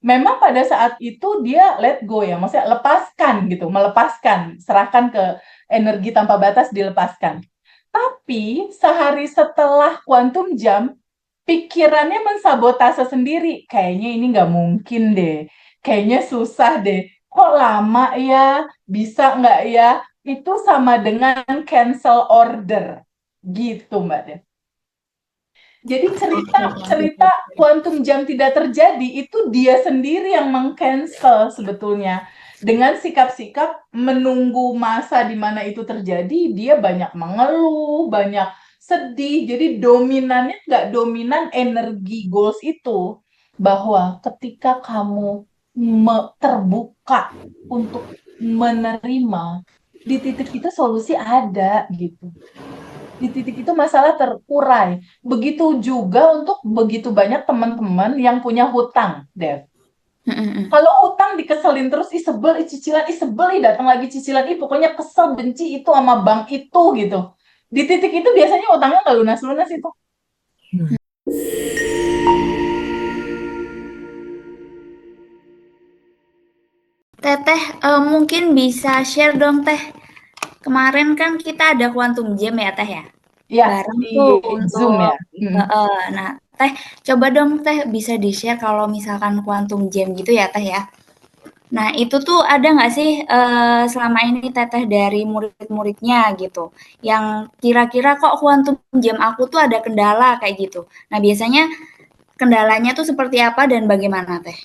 Memang pada saat itu dia let go ya, maksudnya lepaskan gitu, melepaskan, serahkan ke energi tanpa batas, dilepaskan. Tapi sehari setelah kuantum jam, pikirannya mensabotase sendiri. Kayaknya ini nggak mungkin deh. Kayaknya susah deh. Kok lama ya? Bisa nggak ya? Itu sama dengan cancel order. Gitu, Mbak Den. Jadi Oke, cerita kuantum jam tidak terjadi itu dia sendiri yang mengcancel sebetulnya. Dengan sikap-sikap menunggu masa di mana itu terjadi, dia banyak mengeluh, banyak sedih. Jadi dominannya nggak dominan energi goals itu. Bahwa ketika kamu terbuka untuk menerima, di titik itu solusi ada gitu. Di titik itu masalah terurai. Begitu juga untuk begitu banyak teman-teman yang punya hutang, Dev. Mm-mm. Kalau hutang dikeselin terus, ih sebel, ih cicilan, ih sebel, ih datang lagi cicilan, ih pokoknya kesel, benci itu sama bank itu gitu. Di titik itu biasanya hutangnya nggak lunas-lunas itu. Teteh, mungkin bisa share dong Teh. Kemarin kan kita ada quantum jam ya Teh ya. Ya, Bareng di tuh Zoom untuk ya. Hmm. nah Teh coba dong Teh bisa di-share kalau misalkan quantum jam gitu ya Teh ya. Nah itu tuh ada nggak sih selama ini Teteh dari murid-muridnya gitu, yang kira-kira kok quantum jam aku tuh ada kendala kayak gitu. Nah biasanya kendalanya tuh seperti apa dan bagaimana Teh?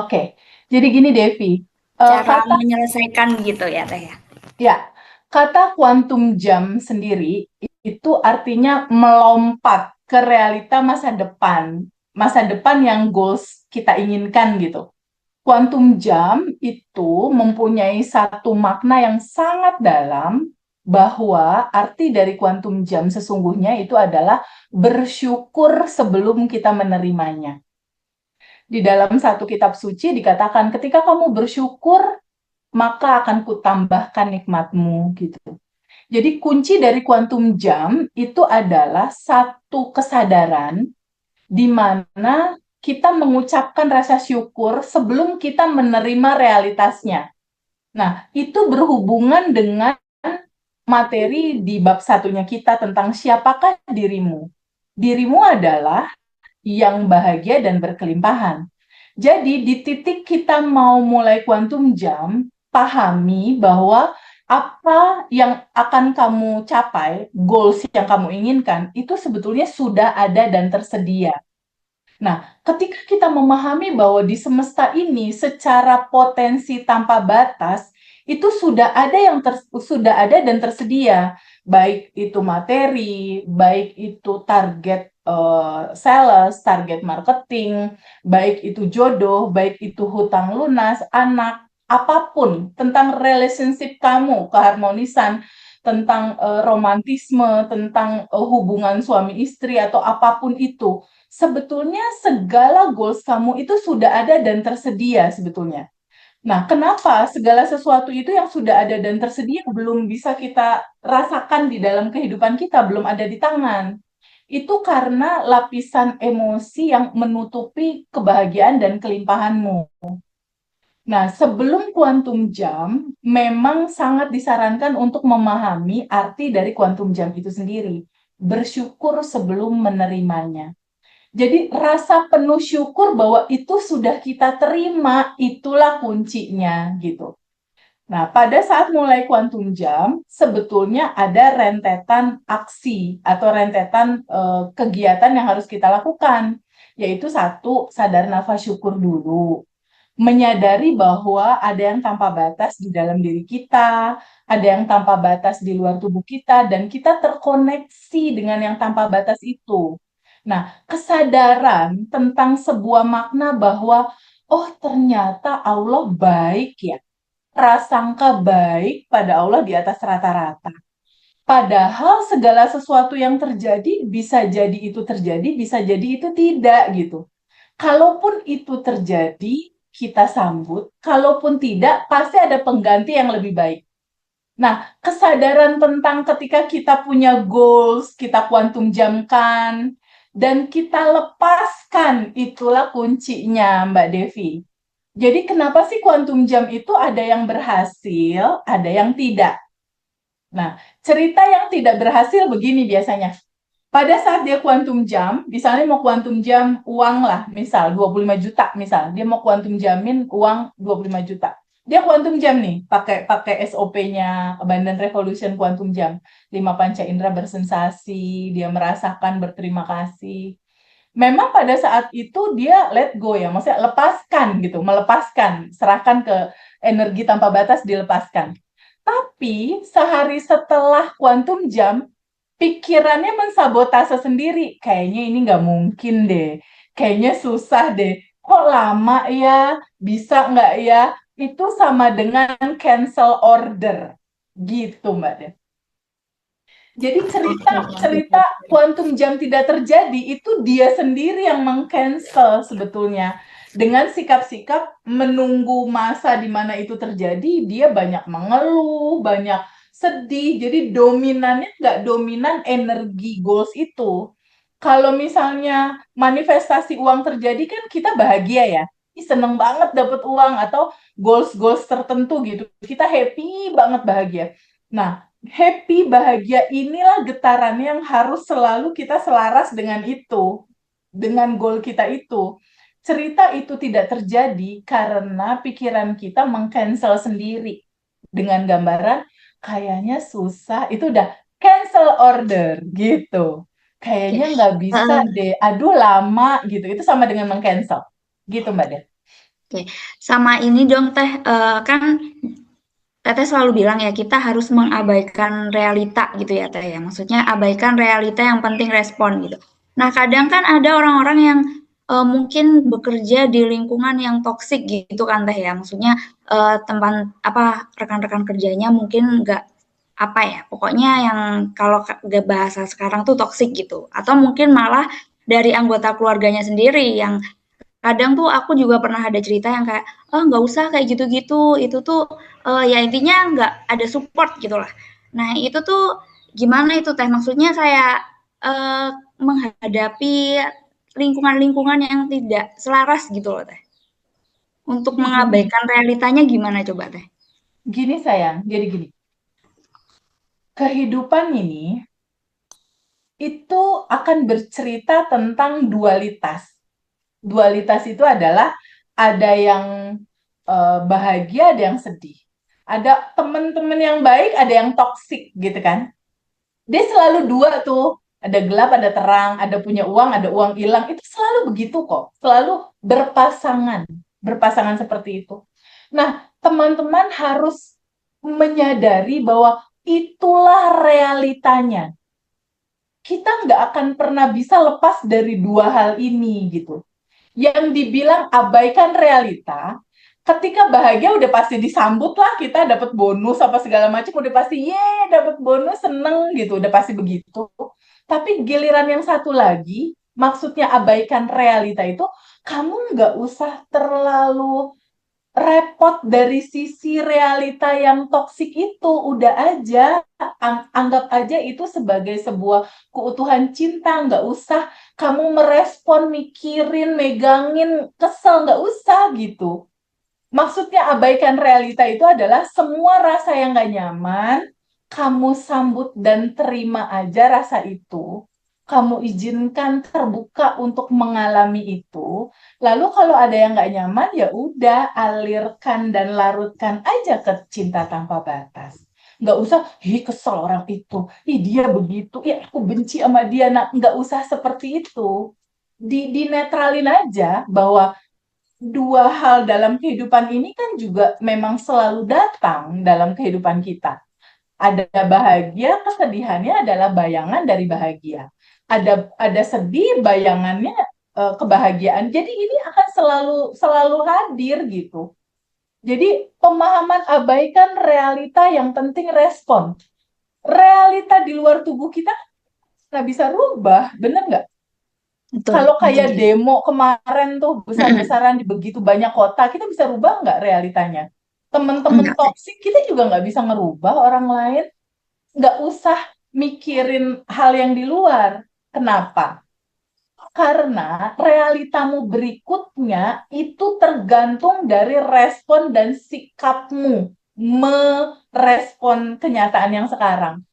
Oke, jadi gini Devi. Cara Kata menyelesaikan gitu ya Teh ya. Ya, kata kuantum jam sendiri itu artinya melompat ke realita masa depan. Masa depan yang goals kita inginkan gitu. Kuantum jam itu mempunyai satu makna yang sangat dalam bahwa arti dari kuantum jam sesungguhnya itu adalah bersyukur sebelum kita menerimanya. Di dalam satu kitab suci dikatakan ketika kamu bersyukur maka akan kutambahkan nikmatmu gitu. Jadi kunci dari kuantum jam itu adalah satu kesadaran di mana kita mengucapkan rasa syukur sebelum kita menerima realitasnya. Nah, itu berhubungan dengan materi di bab satunya kita tentang siapakah dirimu. Dirimu adalah yang bahagia dan berkelimpahan. Jadi di titik kita mau mulai kuantum jam, pahami bahwa apa yang akan kamu capai, goals yang kamu inginkan, itu sebetulnya sudah ada dan tersedia. Nah, ketika kita memahami bahwa di semesta ini secara potensi tanpa batas, itu sudah ada sudah ada dan tersedia, baik itu materi, baik itu target sales, target marketing, baik itu jodoh, baik itu hutang lunas, anak, apapun tentang relationship kamu, keharmonisan, tentang romantisme, tentang hubungan suami istri atau apapun itu sebetulnya segala goals kamu itu sudah ada dan tersedia sebetulnya. Nah, kenapa segala sesuatu itu yang sudah ada dan tersedia belum bisa kita rasakan di dalam kehidupan kita, belum ada di tangan? Itu karena lapisan emosi yang menutupi kebahagiaan dan kelimpahanmu. Nah, sebelum kuantum jam, memang sangat disarankan untuk memahami arti dari kuantum jam itu sendiri. Bersyukur sebelum menerimanya. Jadi rasa penuh syukur bahwa itu sudah kita terima, itulah kuncinya gitu. Nah, pada saat mulai kuantum jam, sebetulnya ada rentetan aksi atau rentetan kegiatan yang harus kita lakukan, yaitu satu, sadar nafas syukur dulu, menyadari bahwa ada yang tanpa batas di dalam diri kita, ada yang tanpa batas di luar tubuh kita, dan kita terkoneksi dengan yang tanpa batas itu. Nah, kesadaran tentang sebuah makna bahwa, oh ternyata Allah baik ya, prasangka baik pada Allah di atas rata-rata. Padahal segala sesuatu yang terjadi bisa jadi itu terjadi, bisa jadi itu tidak gitu. Kalaupun itu terjadi, kita sambut. Kalaupun tidak, pasti ada pengganti yang lebih baik. Nah, kesadaran tentang ketika kita punya goals, kita kuantum jamkan, dan kita lepaskan, itulah kuncinya Mbak Devi. Jadi kenapa sih kuantum jam itu ada yang berhasil, ada yang tidak? Nah, cerita yang tidak berhasil begini biasanya. Pada saat dia kuantum jam, misalnya mau kuantum jam uang lah, misal 25 juta, misal dia mau kuantum jamin uang 25 juta. Dia kuantum jam nih, pakai pakai SOP-nya Abundant Revolution kuantum jam. Lima panca indera bersensasi, dia merasakan berterima kasih. Memang pada saat itu dia let go ya, maksudnya lepaskan gitu, melepaskan, serahkan ke energi tanpa batas, dilepaskan. Tapi sehari setelah kuantum jam, pikirannya mensabotase sendiri. Kayaknya ini nggak mungkin deh. Kayaknya susah deh. Kok lama ya? Bisa nggak ya? Itu sama dengan cancel order. Gitu, Mbak Dev. Jadi cerita kuantum jam tidak terjadi itu dia sendiri yang meng-cancel sebetulnya. Dengan sikap-sikap menunggu masa di mana itu terjadi, dia banyak mengeluh, banyak sedih. Jadi dominannya nggak dominan energi goals itu. Kalau misalnya manifestasi uang terjadi kan kita bahagia ya. Ih, seneng banget dapat uang atau goals-goals tertentu gitu. Kita happy banget bahagia. Nah, happy, bahagia, inilah getaran yang harus selalu kita selaras dengan itu, dengan goal kita itu. Cerita itu tidak terjadi karena pikiran kita meng-cancel sendiri. Dengan gambaran, kayaknya susah, itu udah cancel order, gitu. Oke. Kayaknya nggak bisa deh, aduh lama, gitu. Itu sama dengan meng-cancel. Gitu, Mbak Dia. Oke, sama ini dong Teh, kan Teteh selalu bilang ya kita harus mengabaikan realita gitu ya Teh ya. Maksudnya abaikan realita yang penting respon gitu. Nah kadang kan ada orang-orang yang mungkin bekerja di lingkungan yang toksik gitu kan Teh ya. Maksudnya teman apa rekan-rekan kerjanya mungkin nggak apa ya. Pokoknya yang kalau bahasa sekarang tuh toksik gitu. Atau mungkin malah dari anggota keluarganya sendiri yang kadang tuh aku juga pernah ada cerita yang kayak, oh nggak usah kayak gitu-gitu, itu tuh ya intinya nggak ada support gitu lah. Nah itu tuh gimana itu teh? Maksudnya saya menghadapi lingkungan-lingkungan yang tidak selaras gitu loh teh. Untuk Jadi gini, mengabaikan realitanya gimana coba teh? gini sayang, jadi gini. Kehidupan ini itu akan bercerita tentang dualitas. Dualitas itu adalah ada yang bahagia, ada yang sedih. Ada teman-teman yang baik, ada yang toksik gitu kan. Dia selalu dua tuh. Ada gelap, ada terang, ada punya uang, ada uang hilang. Itu selalu begitu kok. Selalu berpasangan. Berpasangan seperti itu. Nah, teman-teman harus menyadari bahwa itulah realitanya. Kita nggak akan pernah bisa lepas dari dua hal ini gitu. Yang dibilang abaikan realita, ketika bahagia udah pasti disambut lah, kita dapat bonus apa segala macam, udah pasti ye dapat bonus, seneng gitu, udah pasti begitu. Tapi giliran yang satu lagi, maksudnya abaikan realita itu, kamu nggak usah terlalu repot dari sisi realita yang toksik itu. Udah aja, anggap aja itu sebagai sebuah keutuhan cinta. Nggak usah kamu merespon, mikirin, megangin, kesel, nggak usah gitu. Maksudnya abaikan realita itu adalah semua rasa yang nggak nyaman, kamu sambut dan terima aja rasa itu. Kamu izinkan terbuka untuk mengalami itu. Lalu kalau ada yang nggak nyaman, ya udah alirkan dan larutkan aja ke cinta tanpa batas. Nggak usah, ih kesel orang itu, ih dia begitu, ih aku benci sama dia. Nah, nggak usah seperti itu. Dinetralin aja bahwa dua hal dalam kehidupan ini kan juga memang selalu datang dalam kehidupan kita. Ada bahagia, kesedihannya adalah bayangan dari bahagia. Ada sedih, bayangannya kebahagiaan. Jadi ini akan selalu selalu hadir gitu. Jadi pemahaman abaikan realita, yang penting respon. Realita di luar tubuh kita nggak bisa rubah, bener nggak? Betul, Kalau kayak setuju. demo kemarin tuh besar-besaran di begitu banyak kota, kita bisa rubah nggak realitanya? Teman-teman Enggak teh. toksik kita juga nggak bisa ngerubah orang lain. Nggak usah mikirin hal yang di luar. Kenapa? Karena realitamu berikutnya itu tergantung dari respon dan sikapmu merespon kenyataan yang sekarang.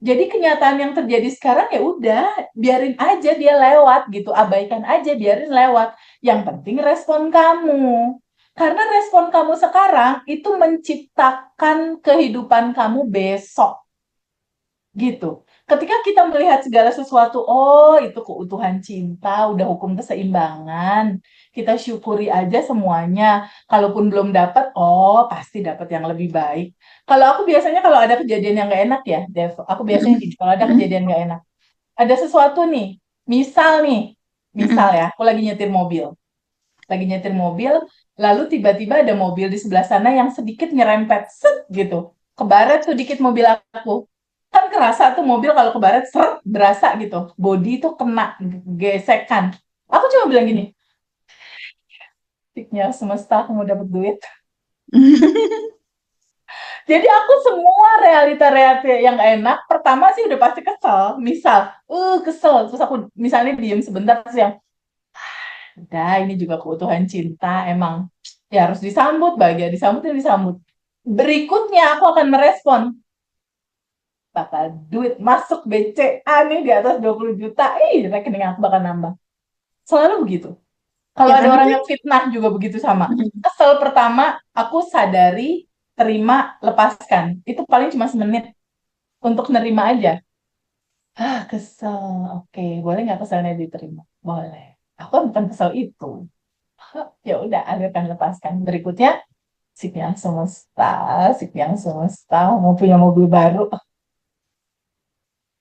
Jadi kenyataan yang terjadi sekarang ya udah, biarin aja dia lewat gitu, abaikan aja, biarin lewat. Yang penting respon kamu. Karena respon kamu sekarang itu menciptakan kehidupan kamu besok gitu. Ketika kita melihat segala sesuatu, oh itu keutuhan cinta, udah hukum keseimbangan. Kita syukuri aja semuanya. Kalaupun belum dapat, oh pasti dapat yang lebih baik. Kalau aku biasanya kalau ada kejadian yang gak enak ya, Dev, aku biasanya Mm-mm. gini, kalau ada Mm-mm. kejadian gak enak, ada sesuatu nih, misal Mm-mm. ya, aku lagi nyetir mobil, lalu tiba-tiba ada mobil di sebelah sana yang sedikit nyerempet, set gitu. Kebaret tuh dikit mobil aku. Kan kerasa tuh mobil kalau kebaret, seret, berasa gitu. Bodi tuh kena gesekan. Aku cuma bilang gini, tiknya semesta aku mau dapat duit. Jadi aku semua realita-realita yang gak enak, pertama sih udah pasti kesel. Misal, kesel. Terus aku misalnya diem sebentar, terus yang, udah ini juga keutuhan cinta, emang ya harus disambut, bahagia disambut ya disambut. Berikutnya aku akan merespon, bakal duit masuk BCA nih di atas 20 juta, rekening aku bakal nambah. Selalu begitu. Kalau Ya ada karena orang kan yang fitnah juga begitu sama. mm-mm. Kesel pertama, aku sadari, terima, lepaskan. Itu paling cuma semenit untuk nerima aja. Kesel. Oke, boleh nggak keselnya diterima? Boleh. Aku kan bukan kesel itu. Ya udah, alirkan, lepaskan. Berikutnya, si piang semesta mau punya mobil baru.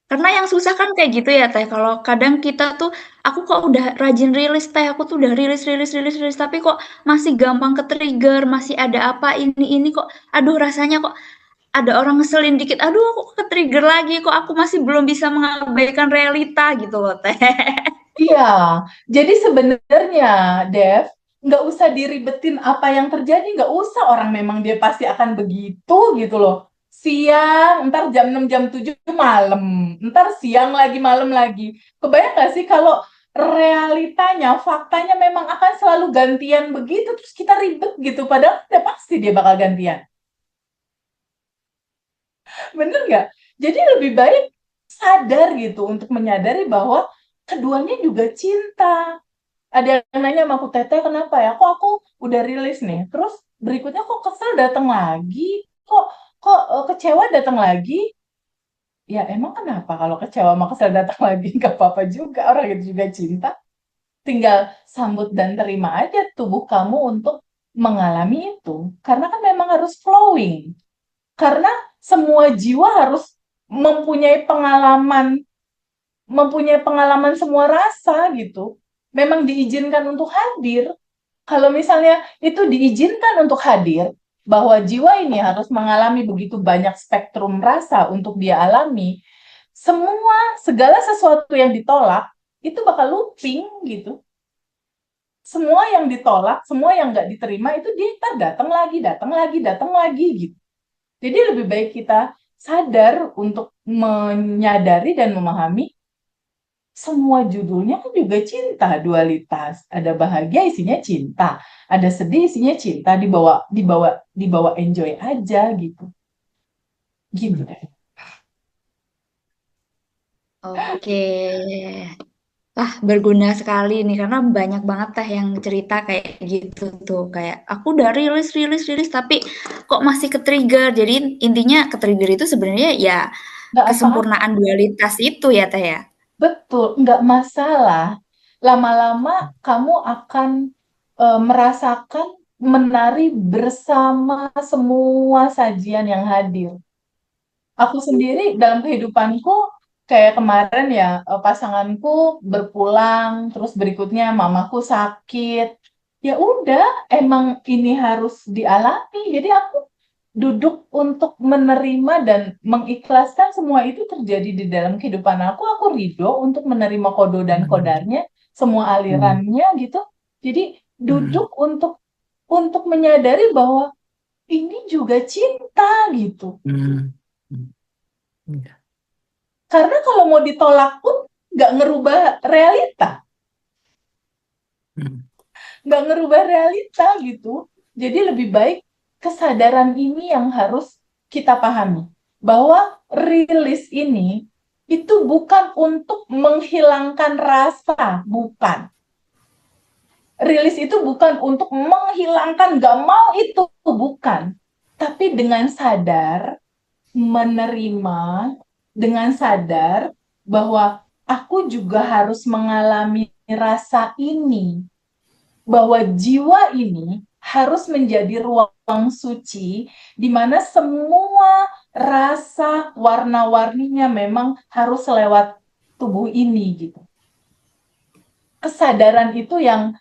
Karena yang susah kan kayak gitu ya Teh, kalau kadang kita tuh, aku kok udah rajin rilis Teh, aku tuh udah rilis rilis rilis rilis, tapi kok masih gampang ke-trigger, masih ada apa ini kok, aduh rasanya kok ada orang ngeselin dikit, aduh aku ke-trigger lagi, kok aku masih belum bisa mengabaikan realita gitu loh Teh. Iya, jadi sebenarnya, Dev, nggak usah diribetin apa yang terjadi, nggak usah, orang memang dia pasti akan begitu gitu loh. Siang, ntar jam 6 jam 7 malam, ntar siang lagi, malam lagi. Kebayang nggak sih kalau realitanya, faktanya memang akan selalu gantian begitu, terus kita ribet gitu, padahal udah pasti dia bakal gantian. Bener nggak? Jadi lebih baik sadar gitu untuk menyadari bahwa keduanya juga cinta. Ada yang nanya sama aku, Teteh kenapa ya? Kok aku udah rilis nih, terus berikutnya kok kesel datang lagi? Kok kok kecewa datang lagi? Ya emang kenapa kalau kecewa sama kesel datang lagi? Gak apa-apa juga, orang itu juga cinta. Tinggal sambut dan terima aja tubuh kamu untuk mengalami itu. Karena kan memang harus flowing. Karena semua jiwa harus mempunyai pengalaman, semua rasa gitu. Memang diizinkan untuk hadir. Kalau misalnya itu diizinkan untuk hadir, bahwa jiwa ini harus mengalami begitu banyak spektrum rasa untuk dia alami, segala sesuatu yang ditolak, itu bakal looping gitu. Semua yang ditolak, semua yang nggak diterima, itu dia ntar datang lagi, datang lagi, datang lagi gitu. Jadi lebih baik kita sadar untuk menyadari dan memahami semua judulnya kan juga cinta, dualitas. Ada bahagia isinya cinta, ada sedih isinya cinta, dibawa dibawa dibawa enjoy aja gitu. Gitu deh. Oke. Ah, berguna sekali nih karena banyak banget Teh yang cerita kayak gitu tuh. Kayak aku udah rilis rilis rilis tapi kok masih ke-trigger. Jadi intinya ke-trigger itu sebenarnya ya Nggak apa-apa. kesempurnaan dualitas itu ya Teh ya. Betul, nggak masalah. Lama-lama kamu akan merasakan menari bersama semua sajian yang hadir. Aku sendiri dalam kehidupanku kayak kemarin ya, pasanganku berpulang, terus berikutnya mamaku sakit. Ya udah, emang ini harus dialami. Jadi aku duduk untuk menerima dan mengikhlaskan semua itu terjadi di dalam kehidupan aku. Aku ridho untuk menerima kodo dan kodarnya, semua alirannya gitu. Jadi duduk untuk menyadari bahwa ini juga cinta gitu. Karena kalau mau ditolak pun nggak ngerubah realita. Hmm. nggak ngerubah realita gitu. Jadi lebih baik kesadaran ini yang harus kita pahami. Bahwa rilis ini itu bukan untuk menghilangkan rasa, bukan. Rilis itu bukan untuk menghilangkan, nggak mau itu, bukan. Tapi dengan sadar, menerima, dengan sadar bahwa aku juga harus mengalami rasa ini, bahwa jiwa ini harus menjadi ruang suci di mana semua rasa warna-warninya memang harus lewat tubuh ini gitu. Kesadaran itu yang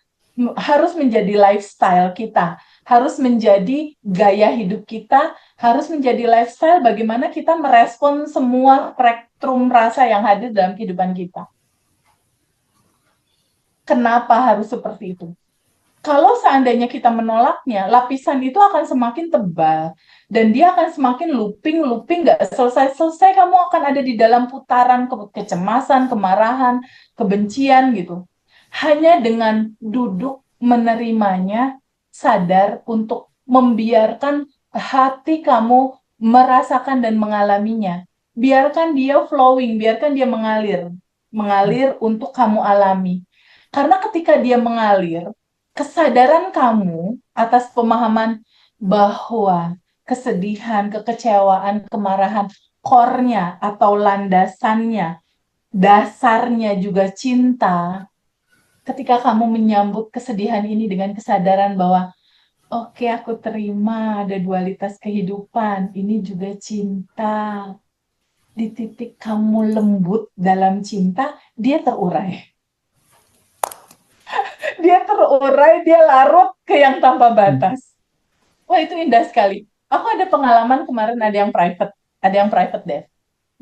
harus menjadi lifestyle kita, harus menjadi gaya hidup kita, harus menjadi lifestyle bagaimana kita merespon semua spektrum rasa yang hadir dalam kehidupan kita. Kenapa harus seperti itu? Kalau seandainya kita menolaknya, lapisan itu akan semakin tebal dan dia akan semakin looping, nggak selesai-selesai. Kamu akan ada di dalam putaran kecemasan, kemarahan, kebencian gitu. Hanya dengan duduk menerimanya, sadar untuk membiarkan hati kamu merasakan dan mengalaminya. Biarkan dia flowing, biarkan dia mengalir untuk kamu alami. Karena ketika dia mengalir, kesadaran kamu atas pemahaman bahwa kesedihan, kekecewaan, kemarahan, core-nya atau landasannya, dasarnya juga cinta. Ketika kamu menyambut kesedihan ini dengan kesadaran bahwa oke, aku terima ada dualitas kehidupan, ini juga cinta. Di titik kamu lembut dalam cinta, dia terurai. Dia terurai, dia larut ke yang tanpa batas. Wah, itu indah sekali. Aku ada pengalaman kemarin ada yang private dev.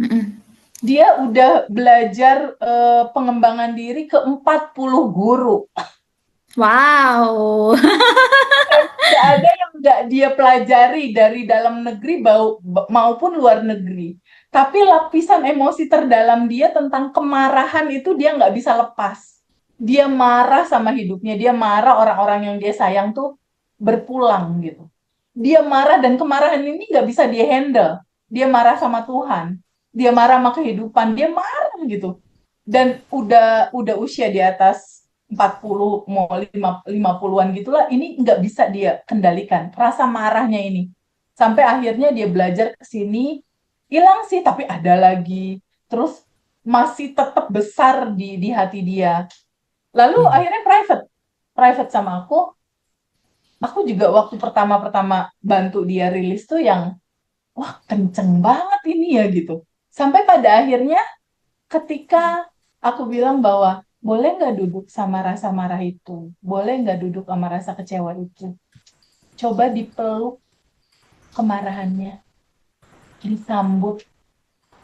Mm-mm. Dia udah belajar pengembangan diri ke 40 guru. Wow. Tidak ada yang nggak dia pelajari dari dalam negeri maupun luar negeri. Tapi lapisan emosi terdalam dia tentang kemarahan itu dia nggak bisa lepas. Dia marah sama hidupnya, dia marah orang-orang yang dia sayang tuh berpulang gitu. Dia marah dan kemarahan ini nggak bisa dia handle. Dia marah sama Tuhan, dia marah sama kehidupan, dia marah gitu. Dan udah usia di atas 40 mau 50-an gitulah, ini nggak bisa dia kendalikan rasa marahnya ini. Sampai akhirnya dia belajar ke sini, hilang sih tapi ada lagi. Terus masih tetap besar di hati dia. Lalu Hmm. akhirnya private sama aku juga waktu pertama-pertama bantu dia rilis tuh yang wah kenceng banget ini ya gitu. Sampai pada akhirnya ketika aku bilang bahwa boleh nggak duduk sama rasa marah itu, boleh nggak duduk sama rasa kecewa itu, coba dipeluk kemarahannya, disambut,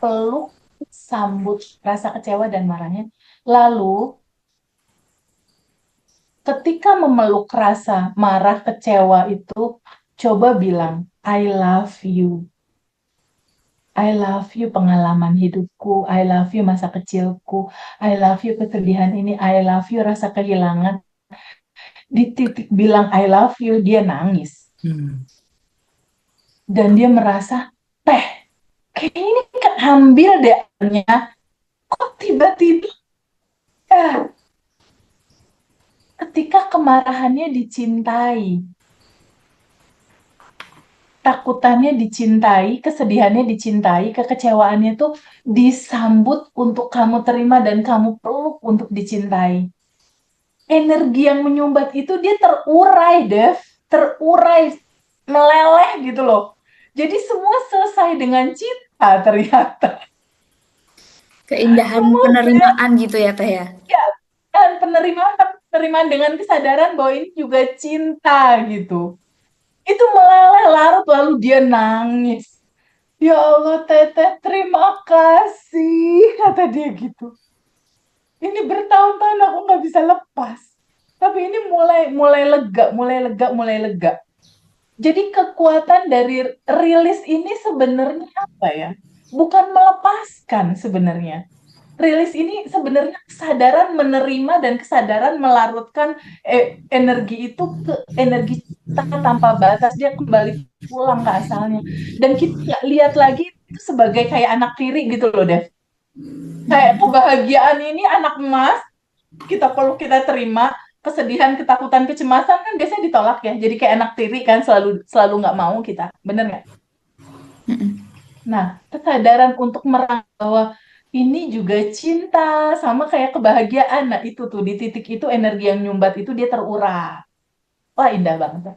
peluk, sambut rasa kecewa dan marahnya. Lalu ketika memeluk rasa marah kecewa itu, coba bilang I love you. I love you pengalaman hidupku, I love you masa kecilku, I love you kesedihan ini, I love you rasa kehilangan. Di titik bilang I love you, dia nangis. Hmm. Dan dia merasa, teh, kayaknya ini kan ambil deh. Kok tiba-tiba, eh, ketika kemarahannya dicintai, takutannya dicintai, kesedihannya dicintai, kekecewaannya tuh disambut untuk kamu terima dan kamu peluk untuk dicintai. Energi yang menyumbat itu dia terurai, Dev. Terurai, meleleh gitu loh. Jadi semua selesai dengan cinta ternyata. Keindahan Kemudian penerimaan gitu ya, Teh ya? ya, dan penerimaan dengan kesadaran bahwa ini juga cinta gitu. Itu meleleh larut lalu dia nangis. Ya Allah, Teteh, terima kasih, kata dia gitu. Ini bertahun-tahun aku nggak bisa lepas. Tapi ini mulai lega, mulai lega, mulai lega. Jadi kekuatan dari rilis ini sebenarnya apa ya? Bukan melepaskan sebenarnya. rilis ini sebenarnya kesadaran menerima dan kesadaran melarutkan energi itu ke energi cinta tanpa batas. Dia kembali pulang ke asalnya. Dan kita nggak lihat lagi itu sebagai kayak anak tiri gitu loh, Dev. Kayak kebahagiaan ini anak emas, kita peluk, kita terima. Kesedihan, ketakutan, kecemasan kan biasanya ditolak ya. Jadi kayak anak tiri kan selalu selalu nggak mau kita. Bener nggak? Nah, kesadaran untuk merangkul bahwa ini juga cinta, sama kayak kebahagiaan. Nah, itu tuh, di titik itu energi yang nyumbat itu dia terurai. Wah, indah banget.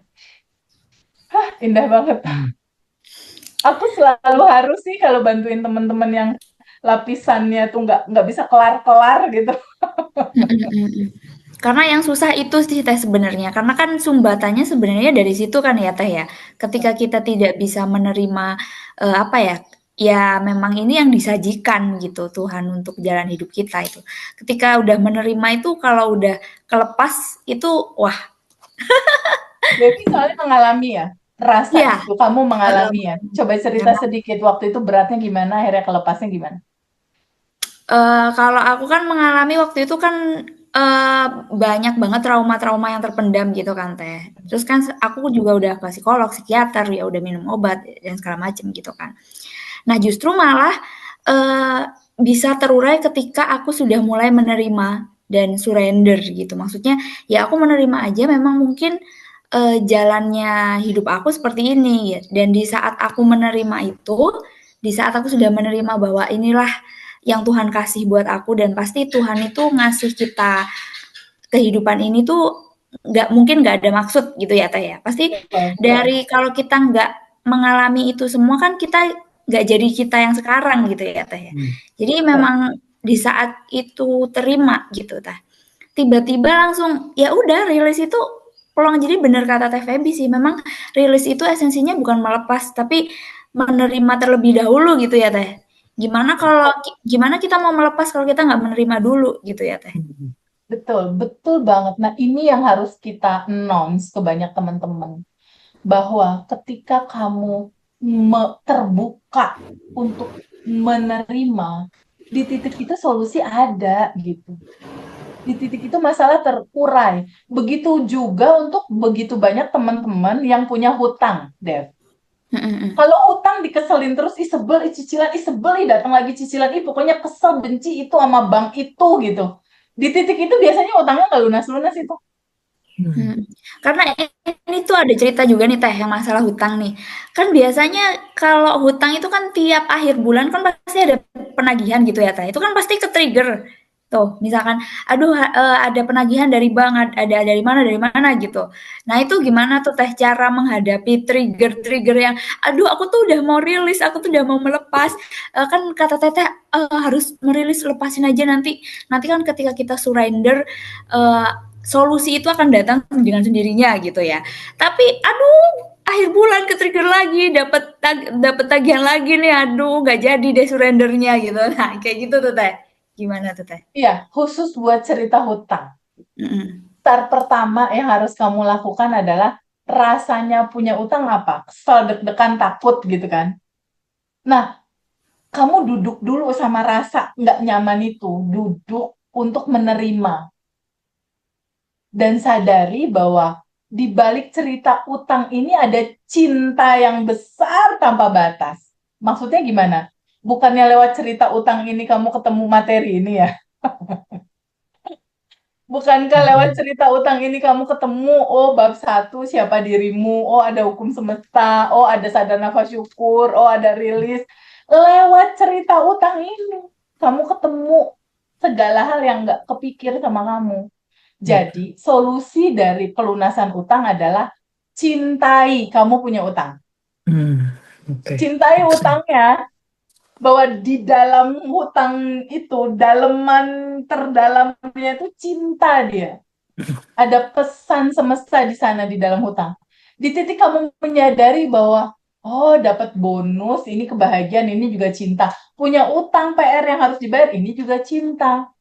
Indah banget. Aku selalu harus sih kalau bantuin teman-teman yang lapisannya tuh nggak bisa kelar-kelar gitu. Karena yang susah itu sih Teh sebenarnya, karena kan sumbatannya sebenarnya dari situ kan ya Teh ya. Ketika kita tidak bisa menerima, apa ya, ya memang ini yang disajikan gitu Tuhan untuk jalan hidup kita itu. Ketika udah menerima itu kalau udah kelepas itu wah, Devi soalnya mengalami ya, rasa iya, itu kamu heeh, mengalami ya. Coba cerita memang, sedikit waktu itu beratnya gimana, akhirnya kelepasnya gimana? kalau aku kan mengalami waktu itu kan, banyak banget trauma-trauma yang terpendam gitu kan Teh. Terus kan aku juga udah ke psikolog, psikiater, ya udah minum obat dan segala macem gitu kan. Nah, justru malah uh, bisa terurai ketika aku sudah mulai menerima dan surrender gitu. Maksudnya, ya aku menerima aja memang mungkin jalannya hidup aku seperti ini ya. Dan di saat aku menerima itu, di saat aku sudah menerima bahwa inilah yang Tuhan kasih buat aku dan pasti Tuhan itu ngasih kita kehidupan ini tuh nggak mungkin nggak ada maksud gitu ya Teh ya. Pasti Betul, betul. dari kalau kita nggak mengalami itu semua kan kita nggak jadi kita yang sekarang gitu ya Teh ya. Jadi Betul. memang di saat itu terima gitu Teh. Tiba-tiba langsung ya udah rilis itu pulang jadi bener kata Teh Feby sih. Memang rilis itu esensinya bukan melepas tapi menerima terlebih dahulu gitu ya Teh. Gimana kita mau melepas kalau kita nggak menerima dulu gitu ya Teh. Betul, betul banget. Nah, ini yang harus kita announce ke banyak teman-teman. Bahwa ketika kamu terbuka untuk menerima, di titik itu solusi ada gitu. Di titik itu masalah terurai. Begitu juga untuk begitu banyak teman-teman yang punya hutang, Dev. Kalau hutang dikeselin terus, ih sebel, ih cicilan, ih sebel, ih datang lagi cicilan, ih pokoknya kesel, benci itu sama bank itu gitu. Di titik itu biasanya utangnya nggak lunas-lunas itu. Hmm. Karena ini tuh ada cerita juga nih Teh yang masalah hutang nih. Kan biasanya kalau hutang itu kan tiap akhir bulan kan pasti ada penagihan gitu ya Teh. Itu kan pasti ke-trigger. Tuh, misalkan aduh ada penagihan dari bank, ada dari mana gitu. Nah, itu gimana tuh Teh cara menghadapi trigger-trigger yang aduh aku tuh udah mau rilis, aku tuh udah mau melepas. Kan kata Teteh harus merilis lepasin aja nanti. Nanti kan ketika kita surrender solusi itu akan datang dengan sendirinya gitu ya. Tapi aduh akhir bulan ke trigger lagi dapat tagihan lagi nih aduh nggak jadi deh surrendernya gitu nah kayak gitu tuh teh gimana tuh teh. Iya, khusus buat cerita hutang. Mm-mm. Start pertama yang harus kamu lakukan adalah rasanya punya utang apa? Kesel, deg-degan, takut gitu kan. Nah, kamu duduk dulu sama rasa nggak nyaman itu. Duduk untuk menerima. Dan sadari bahwa di balik cerita utang ini ada cinta yang besar tanpa batas. Maksudnya gimana? Bukannya lewat cerita utang ini kamu ketemu materi ini ya? Bukankah lewat cerita utang ini kamu ketemu, oh bab satu siapa dirimu, oh ada hukum semesta, oh ada sadar nafas syukur, oh ada rilis. Lewat cerita utang ini, kamu ketemu segala hal yang nggak kepikir sama kamu. Jadi, solusi dari pelunasan utang adalah cintai kamu punya utang. Oke. Cintai utangnya, bahwa di dalam hutang itu, daleman terdalamnya itu cinta dia. Ada pesan semesta di sana di dalam hutang. Di titik kamu menyadari bahwa, oh dapat bonus, ini kebahagiaan, ini juga cinta. Punya utang PR yang harus dibayar, ini juga cinta.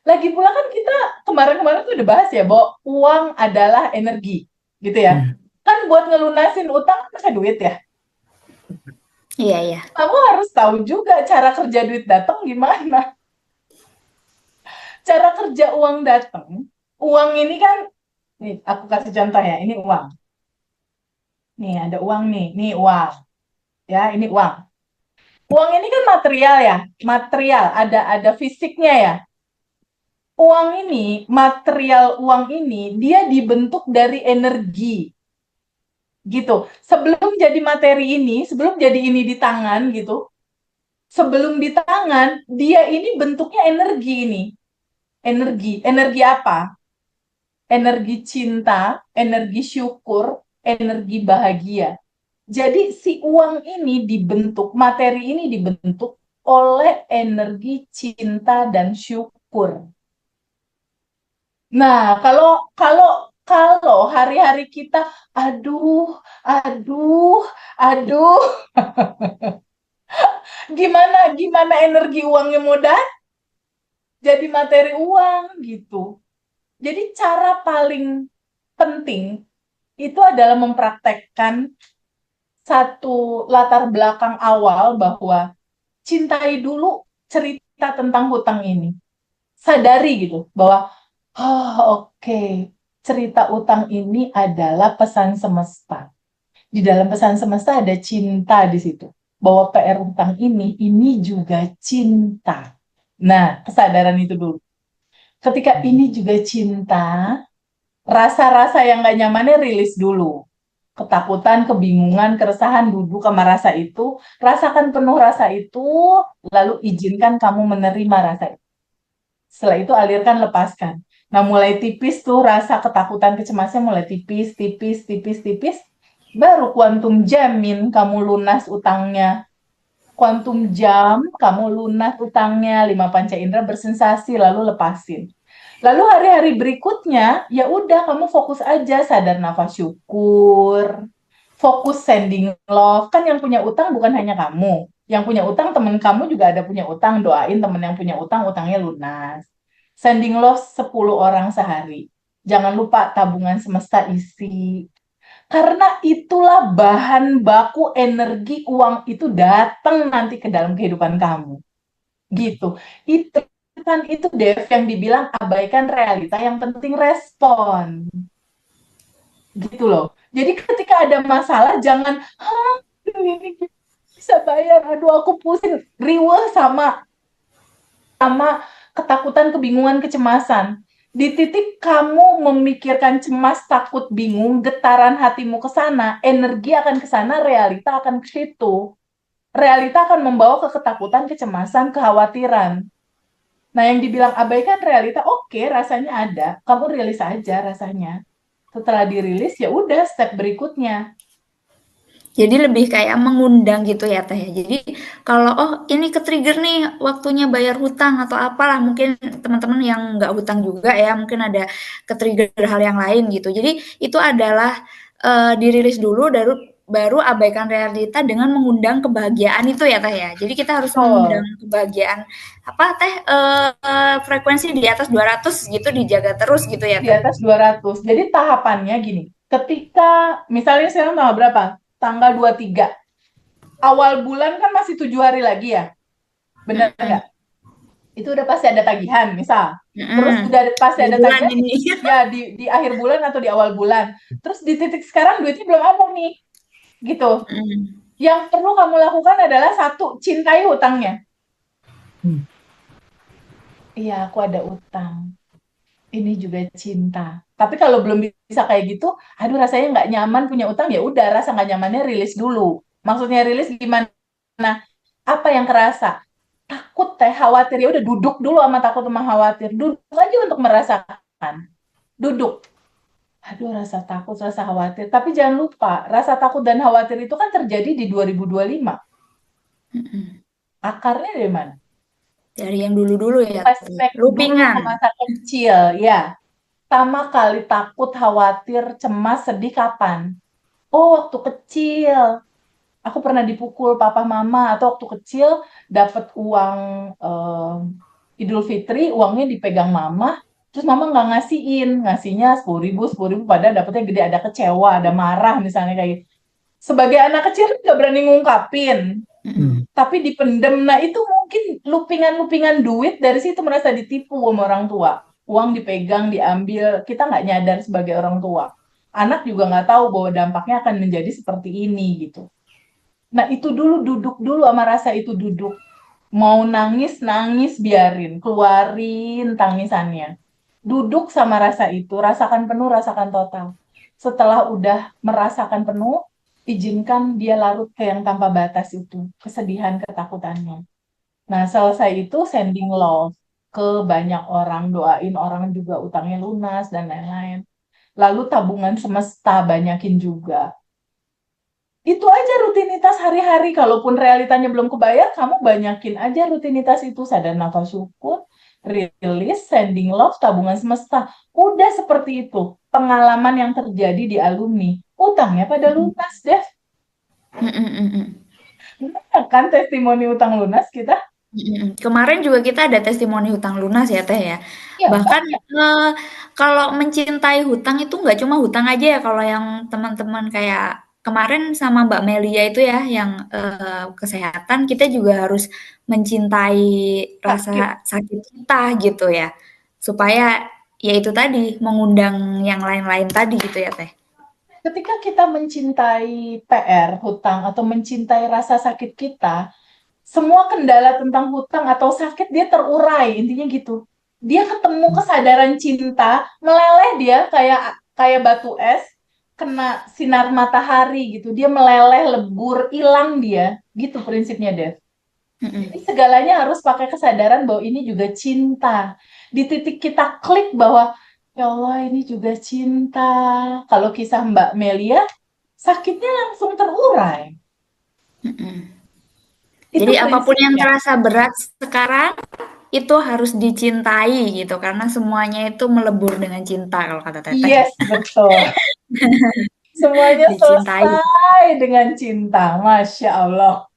Lagi pula kan kita kemarin-kemarin tuh udah bahas ya bahwa uang adalah energi, gitu ya. Kan buat ngelunasin utang kan pakai duit ya. Iya iya. Kamu harus tahu juga cara kerja duit datang gimana. cara kerja uang datang, uang ini kan, nih aku kasih contoh ya, ini uang. Nih ada uang nih uang. Ya, ini uang. Uang ini kan material ya, material, ada fisiknya ya. Uang ini, material uang ini, dia dibentuk dari energi, gitu. Sebelum jadi materi ini, sebelum jadi ini di tangan, gitu, sebelum di tangan, dia ini bentuknya energi ini. Energi apa? Energi cinta, energi syukur, energi bahagia. Jadi si uang ini dibentuk, materi ini dibentuk oleh energi cinta dan syukur. Nah, kalau kalau kalau hari-hari kita aduh, aduh, aduh, gimana gimana energi uangnya mau jadi materi uang gitu. Jadi cara paling penting itu adalah mempraktekkan satu latar belakang awal bahwa cintai dulu cerita tentang hutang ini. Sadari gitu bahwa oh, oke, cerita utang ini adalah pesan semesta. Di dalam pesan semesta ada cinta di situ. Bahwa PR hutang ini juga cinta. Nah, kesadaran itu dulu. Ketika ini juga cinta, rasa-rasa yang gak nyamannya rilis dulu. Ketakutan, kebingungan, keresahan, duduk sama rasa itu, rasakan penuh rasa itu, lalu izinkan kamu menerima rasa itu. Setelah itu alirkan, lepaskan. Nah, mulai tipis tuh rasa ketakutan, kecemasan mulai tipis, tipis, tipis, tipis. Baru kuantum jamin kamu lunas utangnya. Kuantum jam, kamu lunas utangnya. 5 panca indera bersensasi, lalu lepasin. Lalu hari-hari berikutnya, ya udah kamu fokus aja, sadar nafas syukur, fokus sending love. Kan yang punya utang bukan hanya kamu. Yang punya utang, temen kamu juga ada punya utang. Doain temen yang punya utang, utangnya lunas. Sending love 10 orang sehari. Jangan lupa tabungan semesta isi. Karena itulah bahan baku energi uang itu datang nanti ke dalam kehidupan kamu. Gitu. Itu Dev yang dibilang abaikan realita, yang penting respon. Gitu loh. Jadi ketika ada masalah jangan, ini bisa bayar, aduh aku pusing, riweh sama ketakutan, kebingungan, kecemasan. Di titik kamu memikirkan cemas, takut, bingung, getaran hatimu ke sana, energi akan ke sana, realita akan ke situ. Realita akan membawa ke ketakutan, kecemasan, kekhawatiran. Nah, yang dibilang abaikan realita, oke, rasanya ada. Kamu rilis aja rasanya. Setelah dirilis, ya udah step berikutnya. Jadi lebih kayak mengundang gitu ya Teh ya. Jadi kalau oh ini ke-trigger nih waktunya bayar hutang atau apalah, mungkin teman-teman yang nggak hutang juga ya, mungkin ada ke-trigger hal yang lain gitu. Jadi itu adalah dirilis dulu baru abaikan realita dengan mengundang kebahagiaan itu ya Teh ya. Jadi kita harus mengundang kebahagiaan apa Teh frekuensi di atas 200 gitu dijaga terus gitu ya Di Teh. atas 200. Jadi tahapannya gini. Ketika, misalnya sekarang tanggal berapa? Tanggal 23. Awal bulan kan masih 7 hari lagi ya? Benar nggak? Itu udah pasti ada tagihan, misal. Terus udah pasti ada tagihan Ini. ya di akhir bulan atau di awal bulan. Terus di titik sekarang duitnya belum ada nih. Gitu. Yang perlu kamu lakukan adalah satu, cintai hutangnya. Iya, aku ada utang. Ini juga cinta. Tapi kalau belum bisa kayak gitu, aduh rasanya nggak nyaman punya utang, ya udah rasa nggak nyamannya rilis dulu. Maksudnya rilis gimana? Apa yang kerasa? Takut, khawatir, ya udah duduk dulu sama takut sama khawatir. Duduk aja untuk merasakan. Duduk. Aduh, rasa takut, rasa khawatir. Tapi jangan lupa, rasa takut dan khawatir itu kan terjadi di 2025. Akarnya dari mana? Dari yang dulu-dulu ya. Flashback dulu Loopingan. ke masa kecil, ya. Pertama kali takut, khawatir, cemas, sedih kapan? Oh, waktu kecil. Aku pernah dipukul papa mama, atau waktu kecil dapat uang Idul Fitri, uangnya dipegang mama, terus mama nggak ngasihin, ngasihnya 10.000, 10.000, padahal dapetnya gede, ada kecewa, ada marah misalnya kayak gitu. Sebagai anak kecil nggak berani ngungkapin. tapi dipendem. Nah, itu mungkin lupingan-lupingan duit dari situ merasa ditipu sama orang tua. Uang dipegang, diambil, kita nggak nyadar sebagai orang tua. Anak juga nggak tahu bahwa dampaknya akan menjadi seperti ini gitu. Nah, itu dulu duduk dulu sama rasa itu duduk. Mau nangis, nangis biarin, keluarin tangisannya. Duduk sama rasa itu, rasakan penuh, rasakan total. Setelah udah merasakan penuh, izinkan dia larut ke yang tanpa batas itu, kesedihan, ketakutannya. Nah, selesai itu sending love ke banyak orang, doain orang juga utangnya lunas dan lain-lain. Lalu tabungan semesta banyakin juga. Itu aja rutinitas hari-hari. Kalaupun realitanya belum kebayar, kamu banyakin aja rutinitas itu. Sadar nafas syukur, rilis, sending love, tabungan semesta. Udah seperti itu. Pengalaman yang terjadi di alumni. Utangnya pada lunas, Dev. Bener kan testimoni utang lunas kita? Kemarin juga kita ada testimoni hutang lunas ya Teh ya. Ya, Bahkan kalau mencintai hutang itu nggak cuma hutang aja ya, kalau yang teman-teman kayak kemarin sama Mbak Melia itu ya yang kesehatan, kita juga harus mencintai sakit. rasa sakit kita gitu ya. Supaya ya itu tadi mengundang yang lain-lain tadi gitu ya Teh. Ketika kita mencintai PR, hutang, atau mencintai rasa sakit kita, semua kendala tentang hutang atau sakit dia terurai, intinya gitu. Dia ketemu kesadaran cinta, meleleh dia kayak kayak batu es kena sinar matahari gitu. Dia meleleh, lebur, hilang dia. Gitu prinsipnya, Dev. Jadi segalanya harus pakai kesadaran bahwa ini juga cinta. Di titik kita klik bahwa ya Allah ini juga cinta. Kalau kisah Mbak Melia, sakitnya langsung terurai. Itu Jadi apapun yang prinsipnya. terasa berat sekarang itu harus dicintai gitu karena semuanya itu melebur dengan cinta kalau kata Teteh. Yes, betul. Semuanya Dicintai. selesai dengan cinta. Masya Allah.